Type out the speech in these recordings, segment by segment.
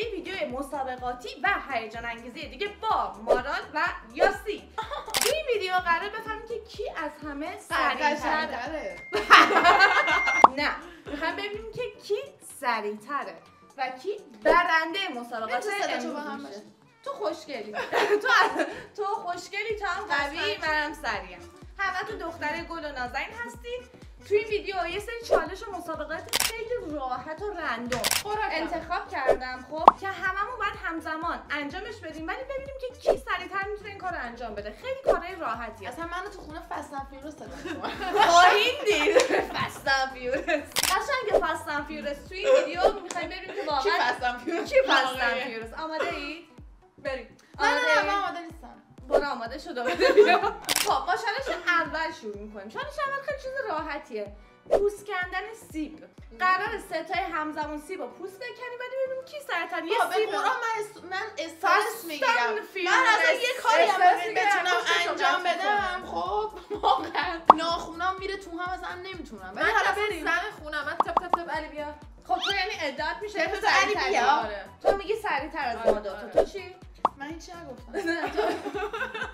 ویدیو مسابقاتی و هیجان انگیزی دیگه با مارال و یاسی. توی این ویدیو قرار بفهمیم که کی از همه سریع‌تره. نه، میخوایم ببینیم که کی سریع‌تره و کی برنده مسابقات امروز میشه. تو خوشگلی. تو خوشگلی، تو هم قوی، منم سریعم. همه تو دختر گل و نازنین هستین. توی این ویدیو یه سری چالش و مسابقات خیلی راحت و رندوم انتخاب کردم، خب که هممون باید همزمان انجامش بدیم، ولی ببینیم که کی سریع‌تر میتونه این کارو انجام بده. خیلی کارهای راحتیه. اصلا منو تو خونه فست اند فیورس صدا می‌کنم. خواهید دید فست اند فیورس. قشنگ فست اند فیورس توی این ویدیو می‌خوایم ببینیم که واقعا کی فست اند فیورس؟ کی فست اند فیورس. آماده‌ای؟ بریم. نه من آماده نیستم. برو آماده شده بیا. خب با چالش اول شروع می‌کنیم. چالش اول خیلی چیز راحتیه. پوست کندن سیب. قرار ستای همزمان سیب رو پوست بکنی، بعد ببینیم کی سریع‌تر. یه سیب من استرس میگیرم. من اصلا یه کاری بتونم انجام بدم. خب واقعا ناخونام میره تو هم اصلا نمیتونم. من حالا بریم سر خونم. من تپ علی بیا. خب تو یعنی ادعات میشه تو علی بیا. تو میگی سریع‌تر از ما دو تا. تو چی؟ من هیچی نگفتم.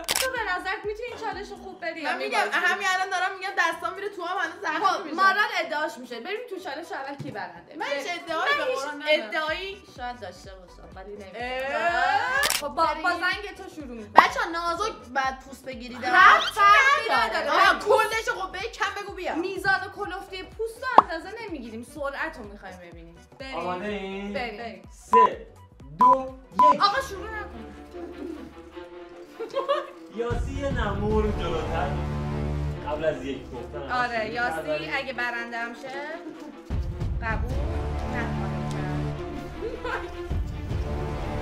تو به نظرت میتونی این چالش خوب بری؟ من میگم همین الان دارم میگم دستام میره تو هم هنوز زخم میشه. مارال ادعاش میشه. بریم تو چالش اول کی برنده. من هیچ ادعایی به قرآن ندارم. ادعایی شاید داشته باشم ولی نمیدونم. خب با زنگ تو شروع می‌کنم. بچا نازک بعد پوست بگیرید. فرقی نداره. کلش خب به کم بگو بیا. میزان کلفتی پوست رو اندازه نمیگیریم. سرعت رو می‌خوایم ببینیم. آماده این؟ بریم. 3 2 1. آقا شروع نکن. یاسی نمور جلوتر قبل از یک گفتن. آره یاسی اگه برنده هم شه قبول نخواهیم کرد.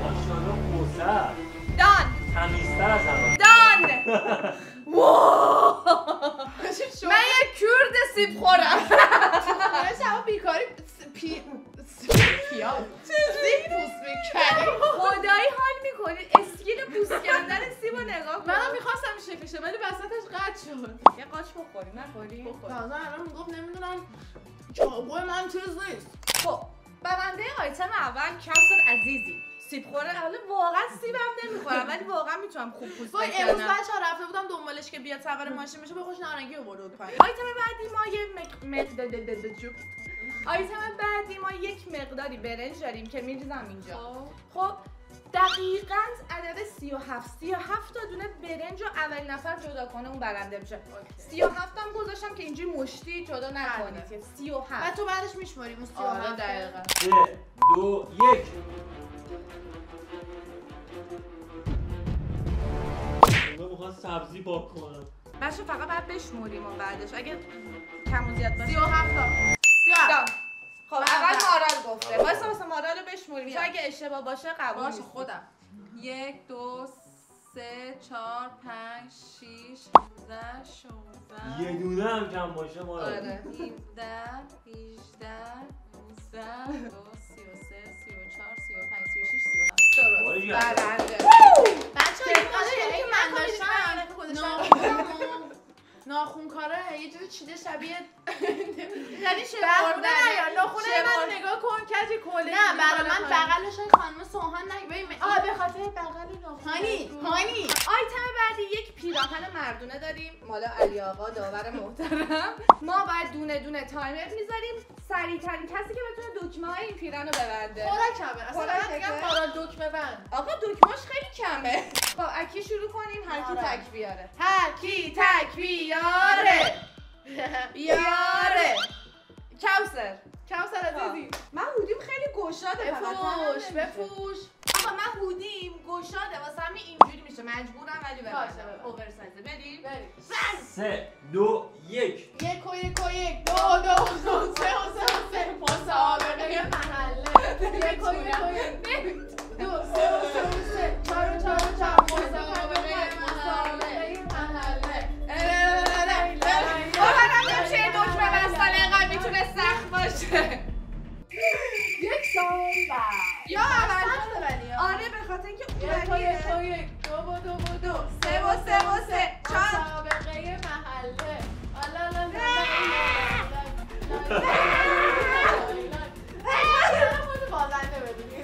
ماشاءالله قوسر دان تمیزتر از همه. دان من یه کرد سیب خورم. شما بیکاری سیب پوست میکنی. خدایی حال میکنی اسکیل پوست کندن سیب رو نگاه کن. منم میخواستم این شکل شه ولی وسطش قطع شد. یه قاچ بخوریم نخوری؟ تازه الان میگفت نمیدونم چاقوی من چیز نیست. خب برنده آیتم اول کوثر عزیزی سیب خوره. حالا واقعا سیبم نمیخورم ولی واقعا میتونم خوب پوست بکنم. امروز بچه‌ها رفته بودم دنبالش که بیاد سوار ماشین بشه، به خوش نارنگی آورده بود پایین. آیتم بعدی ما یک مقداری برنج داریم که میریزم اینجا. خب دقیقاً عدد 37 تا دونه برنج رو اولین نفر جدا کنه اون برنده میشه. 37 هم گذاشتم که اینجوری مشتی جدا نکنید. 37 بعد تو بعدش میشماریم اون 37 دقیقاً. 3 2 1. من میخوام سبزی پاک کنم. بچه فقط باید بشموریم و بعدش اگه کم و زیاد باشه 37 تا. خب اول مارال گفته. واسه مارال رو بشموریم. چون اگه اشتباه باشه قبول باشه نیست. خودم. 1 2 3 4 5 6 17 یه دونه هم کم باشه ما. آره 17 18 19 33 34 35 36 37 درست. برنده. بچه‌ها این مشکلی که من داشتم ناخونکاره یه جوری چیده شبیه یعنی شمردن یا ناخونه من نگاه کن کجی کلی. نه برای من بغلش خانم سوهان نگه. به خاطر بغل ناخون. هانی آیتم بعدی یک پیراهن مردونه داریم مال علی آقا داور محترم. ما باید دونه دونه تایمر میذاریم. سریع ترین کسی که بتونه دکمه های این پیراهن رو ببنده. خوراکمه اصلا من میگم مارال دکمه بند. آقا دکمه‌اش خیلی کمه. خب اکی شروع کنیم. هر کی تک بیاره. هر کی تک بیاره. بیاره. کوثر عزیزی. من هودیم خیلی گشاده. بفروش. آقا من هودیم گشاده واسه همین اینجوری میشه. مجبورم ولی ببرم. اوورسایز. بریم. 3 2 1. 1 2 2 3 مسابقه محله. 1 2 3 4 مسابقه محله. چه دکمه بستن اینقدر میتونه سخت باشه. 1 سال بعد یا آره به خاطر اینکه اون 1 2 3 مسابقه محله. بازنده بدونی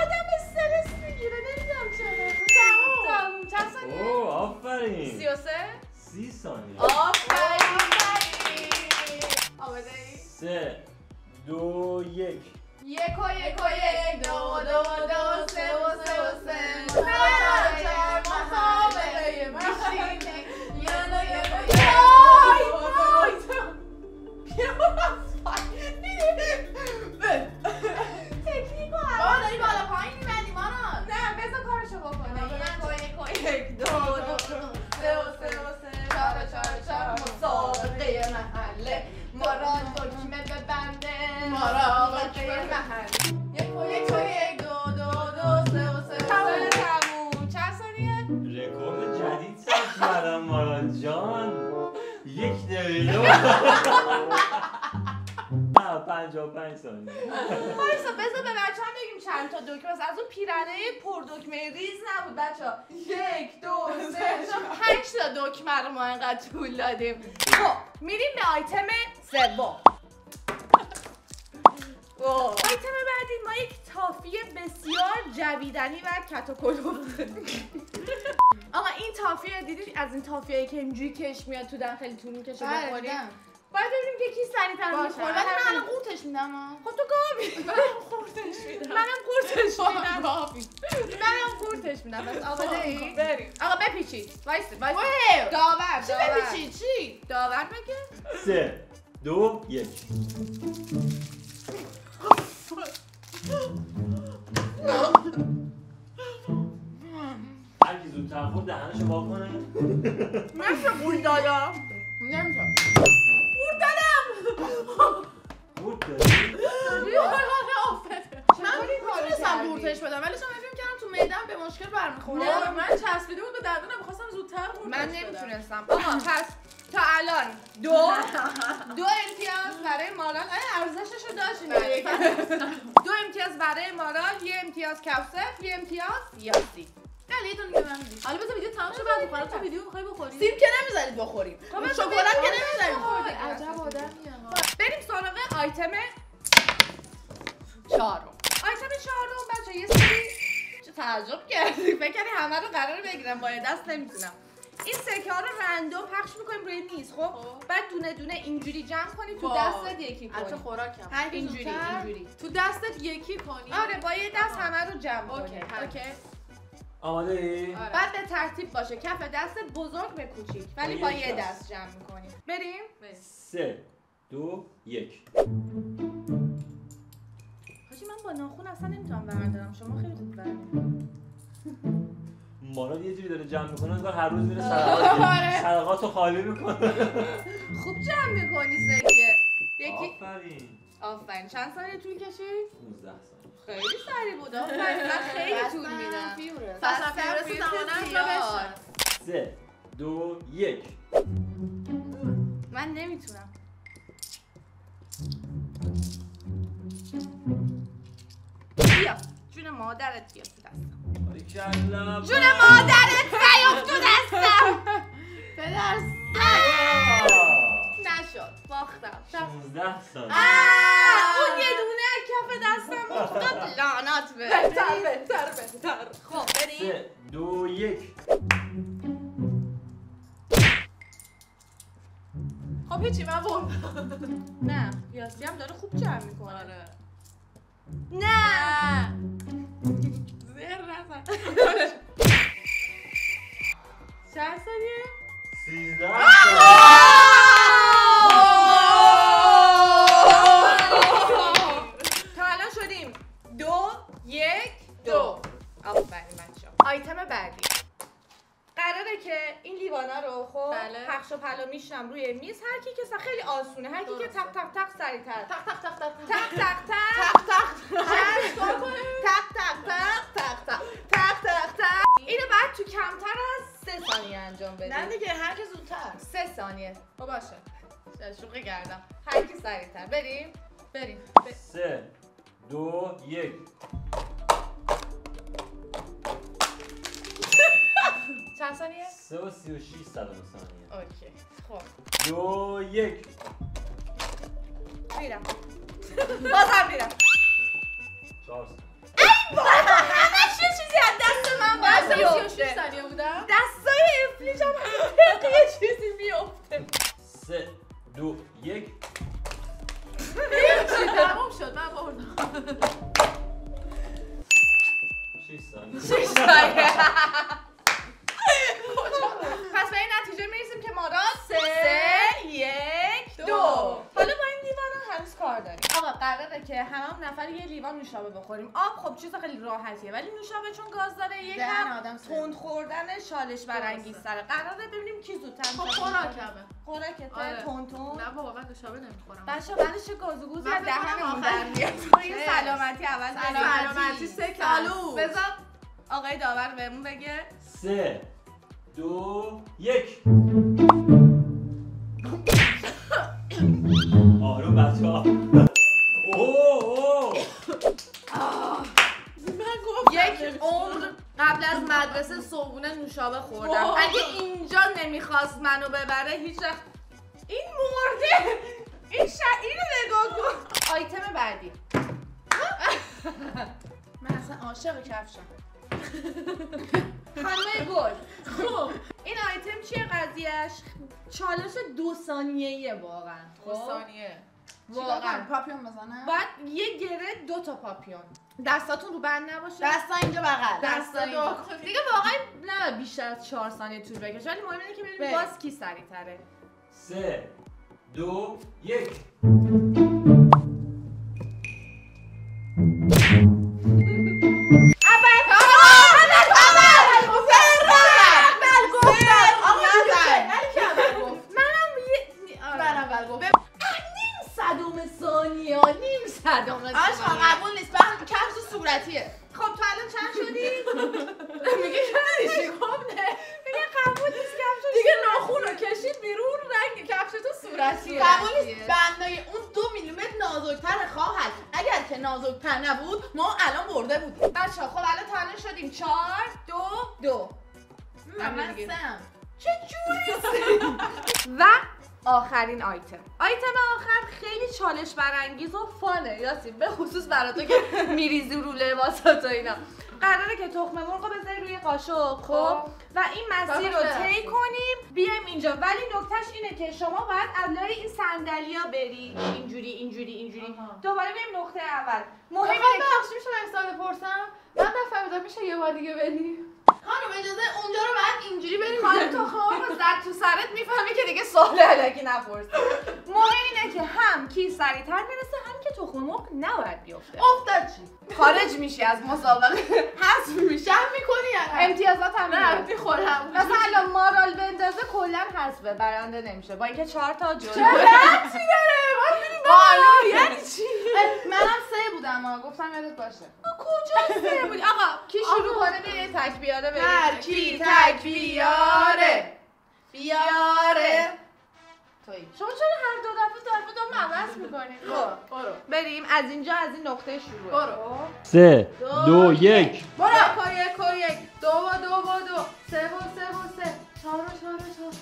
آدم استرس میگیره نمیدونم چرا. تموم. چند ثانیه؟ اوه آفرین. 33 30 ثانیه. آفرین. آماده ای؟ 3 2 1 1 و 1 و 1 2 و 2 و 2 3 و 3 و 3 4 و 4 مسابقه میشینه یالا یالا تکنیک رو بابا داری بالا پایین میبندی مانا نه بذار کارشو بکنه. 1 و 1 2 و 2 3 و 3 و 3 4 و 4 مسابقه محله ما را دکمه ببنده مسابقه محله 1 و 1 و 1 2 2 2 3 و 3 تموم. چند ثانیه؟ رکورد جدید ثبت کردم مارال جان. 1 دقیقه 55 ثانیه. وایسا بذار به بچه‌ها بگیم چند تا دکمه است. از اون پیرنه پر دکمه ریز نبود بچه‌ها. 1 2 3 4 5 تا دکمه رو ما اینقدر طول دادیم. خب میریم به آیتم سوم. آیتم بعدی ما یک تافی بسیار جویدنی و کت و کلفت داریم. آقا این تافی دیدید از این تافیایی که اینجوری کش میاد تو دهن خیلی طول میکشه بخوریم. باید ببینیم که کی سریع‌تر میشه. ولی من الان قورتش میدم خب تو گاوی. منم قورتش میدم منم قورتش میدم. گاوی منم قورتش میدم. بس آماده ای؟ بریم آقا بپیچید. وایسید. وای داور. چی بپیچی چی؟ داور بگه. 3 2 1 هر کی زودتر خورد دهنشو وا کنه. مثل قول دادا. نمیتونم قول دادم. خورد دادی؟ من میتونستم قورتش بدم ولی چون فکر کردم تو معده‌ام به مشکل برمیخوره من چسبیده بود به دندونم می‌خواستم زودتر قورتش من بدم. نمیتونستم. آقا پس تا الان دو امتیاز برای مارال. ارزششو داشتین. 2 امتیاز برای مارال، 1 امتیاز کوثر، 1 امتیاز یاسی. خیلی یه دونه دیگه من میدی حالا بذار ویدیو تمام شه بعد بخورم. تو ویدیو می‌خوای بخوری؟ سیب که نمیذارید بخوریم شکلات که نمیذارید بخوریم عجب آدمیه. بریم سراغ آیتم 4 آیتم 4 بچه یه سری چه تعجب کردی؟ فکر کردی همه رو قرار بگیرم با دست نمیتونم. این سکه ها رو رندوم پخش میکنیم روی میز. خب بعد دونه دونه اینجوری جمع کنی تو دستت یکی حتی کنی. خوراکم. اینجوری تو دستت یکی کنی. آره با یه دست همه رو جمع کنی. اوکی. آماده ای؟ بعد به ترتیب باشه کف دستت بزرگ به کوچیک ولی با یه دست جمع میکنی. بریم 3 2 1 حاجی من با ناخون اصلا نمیتونم بردارم. شما خیلی خوب بردارم. مارال یه جوری داره جمع میکنه انگار هر روز میره آره. صدقاتو خالی میکنه. خوب جمع میکنی سکه. یکی آفرین. چند ثانیه طول کشید؟ 15 ثانیه. خیلی سریع بود. آفرین من خیلی طول میدم. فصل فیورس زمانم را بشن. 3 2 1 من نمیتونم. بیا جون مادرت بیا تو دستم. جون مادرت نیفت تو دستم. پدر نشد باختم. 16 ثانیه. اون یه دونه کف دستم افتاد. لعنت به بهتر خب بریم 3 2 1 خب هیچی من بردم. نه یاسی هم داره خوب جمع میکنه. آره. نه زیر نزن. چند ثانیه 13 تا الان شدیم 2 1 2 آفرین بچه‌ها. آیتم بعدی قراره که این لیوانا رو خب بله. پخش و پلا میشم روی میز. هر کی که خیلی آسونه، هر کی که تق تق تق سریعتر تق تق تق تق تق تق تق تق تق تق تق تق. اینو بعد تو کمتر از 3 ثانیه انجام بدید. نه دیگه هر کی زودتر. 3 ثانیه. خب باشه. شوخی کردم. هر کی سریعتر. بریم. 3 2 1. چند ثانیه؟ 3 و 36 ثانیه. اوکی. خب 2 1. میرم. بازم میرم. 4 ثانیه. همش یه چیزی از دست من باید بیفته. 36 ثانیه بودم. دستای افلیجم یه چیزی میفته. 3 2 1. چی تموم شد من بردم. 6 ثانیه. 6 ثانیه. پس به این نتیجه میرسیم که ما را 3 1 2. حالا با این لیوان هنوز کار داریم. آقا قراره که همون نفر یه لیوان نوشابه بخوریم. آب خب چیز خیلی راحتیه، ولی نوشابه چون گاز داره یکم تند خوردن شالش برانگیزتره. قراره ببینیم کی زودتر خب خوراکمه. خوراکته تند. نه بابا من نوشابه نمیخورم. بچه‌ها بعدش گازوگوزی از من فکر کنم دهنمون آخر در میاد. این سلامتی اول سلامتی 3 کالو. بذار آقای داور بهمون بگه. 3 2 1. آروم بچه‌ها. اوه یک عمر قبل از مدرسه صبحونه نوشابه خوردم. اگه اینجا نمیخواست منو ببره هیچ وقت. این مرده. اینو نگاه کن. آیتم بعدی. من اصلا عاشق کفشم. خانم گل. خب این آیتم چیه قضیهش؟ چالش 2 ثانیه‌ایه واقعا. 2 ثانیه. واقعا پاپیون بزنم. بعد یه گره 2 تا پاپیون. دستاتون رو بند نباشه. دستا اینجا بغل. دستا دیگه واقعا نه بیشتر از 4 ثانیه طول بکشه، ولی مهم اینه که ببینیم باز کی سریع‌تره. 3 2 1. آشقا قبول نیست. من کفش صورتیه. خب تو الان چند شدی؟ میگه چی گفته؟ میگه قبول نیست کفش دیگه ناخونو کشید بیرون رنگ کفش تو صورتیه. قبول نیست بندای اون 2 میلیمتر نازکتر خواهد. اگر که نازکتر نبود ما الان برده بودیم. بچه‌ها خب الان تا الان شدیم 4 2 2. من سم. چه جوری؟ و آخرین آیتم آخر خیلی چالش برانگیز و فانه یاسین، به خصوص برای تو که میریزی رو لباسات و اینا. قراره که تخم مرغ رو بذاری روی قاشق خب و این مسیر رو طی کنیم بیایم اینجا، ولی نکتهش اینه که شما باید از لای این صندلیا بری اینجوری دوباره بریم نقطه اول. مهم اینه که بخش میشه من سال پرسم؟ من نفهمیدم میشه یه بار دیگه بری؟ خانم اجازه اونجا رو بعد اینجوری بریم. خانم تو خب زد تو سرت میفهمی که دیگه سوال الکی نپرسی. مهم اینه که هم کی سریعتر برسه هم که تخم مرغ نباید بیفته. افتاد چی؟ خارج میشی از مسابقه، حذف میشی. جمع میکنی یا نه؟ امتیازات هم نه میاد. میخورم. مثلا مارال بندازه کلا حذفه، برنده نمیشه با اینکه 4 تا جلو. چه ربطی داره؟ باید بریم بالا. یعنی چی؟ منم 3 بودم گفتم یادت باشه. کجا 3 بودی؟ آقا کی شروع کنه بیا یه تک بیاره بریم. هر کی تک بیاره تویی. شما چرا هر 2 دفعه دارم عوض میکنید؟ خب برو. بریم از اینجا، از این نقطه شروع. برو. 3 2 1. برو. یک و یک. 2 و 2 و 2. 3 و 3 و 3. 4 و 4 و 4.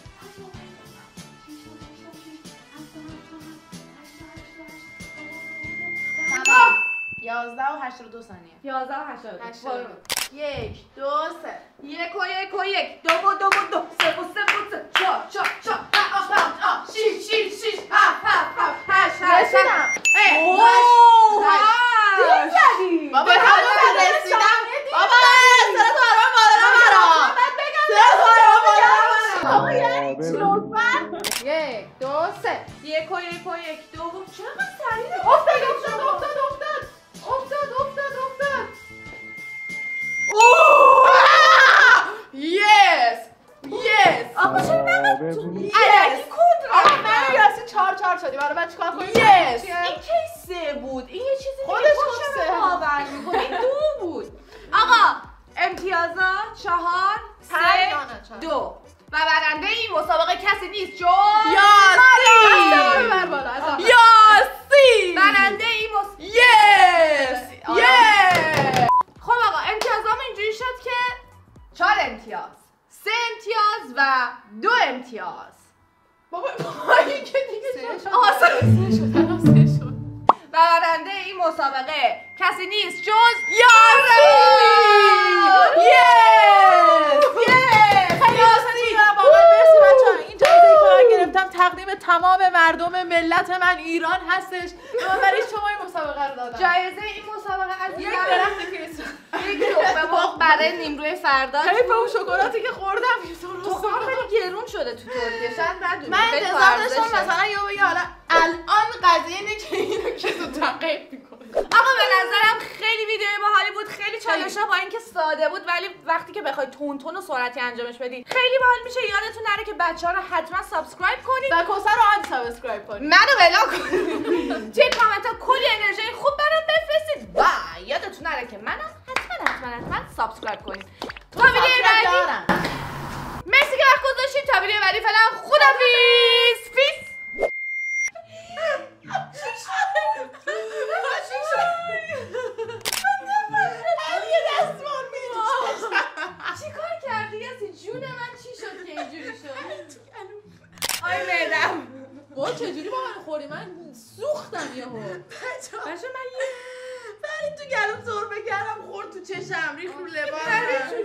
11 و 82 ثانیه. 11 و 82. 1 2 3. 1 و 1 و 1. 2 و 2 و 2. 3 و 3 و 3. 4 4 4. 6 6 6 7 7 8 رسیدم. بابا همون رسیدم. بابا سر تو آرام بالا نبرا. سر تو آرام بالا نبرا. بابا یعنی چی لطفا؟ 1 2 3. 1 و 1 و 1. 2 و چقدر سریع افتاد. Yes. آقا چرا نقد الکی شدی برای من چیکار کنیم؟ یس این کی 3 بود؟ این یه چیزی خودش دیگه گفت پشت 3 باور می‌کنی. این 2 بود. آقا امتیازات 4 3 2 و برنده این مسابقه کسی نیست جز یاسی. برنده این یس. خب آقا امتیازام اینجوری شد که 4 امتیاز 3 امتیاز و 2 امتیاز. بابا پایی که دیگه شد. آها 3 شد. و برنده این مسابقه کسی نیست جز یاسی. این جایزه‌ای که من گرفتم تقدیم تمام مردم ملت من ایران هستش. من برای شما این مسابقه رو دادم. جایزه این مسابقه از یک درخت کریسمس. یک لقمه مرغ برای نیمروی فردا. حیف اون شکلاتی که خوردم تو خیلی گرون شده تو ترکیه. شاید ندونی. من انتظار داشتم مثلا یا بگی حالا الان قضیه اینه که اینو که تو تعقیب می‌کنه. آقا به نظرم خیلی ویدیوی باحالی بود، خیلی چالشه با اینکه ساده بود ولی وقتی که بخوای تون و سرعتی انجامش بدی خیلی باحال میشه. یادتون نره که بچه‌ها رو حتما سابسکرایب کنید و کوسه رو آن سابسکرایب کنید. منو بلا کنید. توی کامنت‌ها کلی انرژی خوب برام بفرستید و یادتون نره که منو حتما سابسکرایب کنید. تا ویدیو بعدی مرسی که وقت گذاشتید. تا ویدیو بعدی فعلا خدافیز. فیس. چیکار کردی یاسی؟ جون من چی شد که اینجوری شد؟ آی میدم با چجوری با من خوری؟ من سوختم یهو. باشه من یه ولی تو گلوم زور بکردم خورد تو چشم ریخ رو لباسم. تو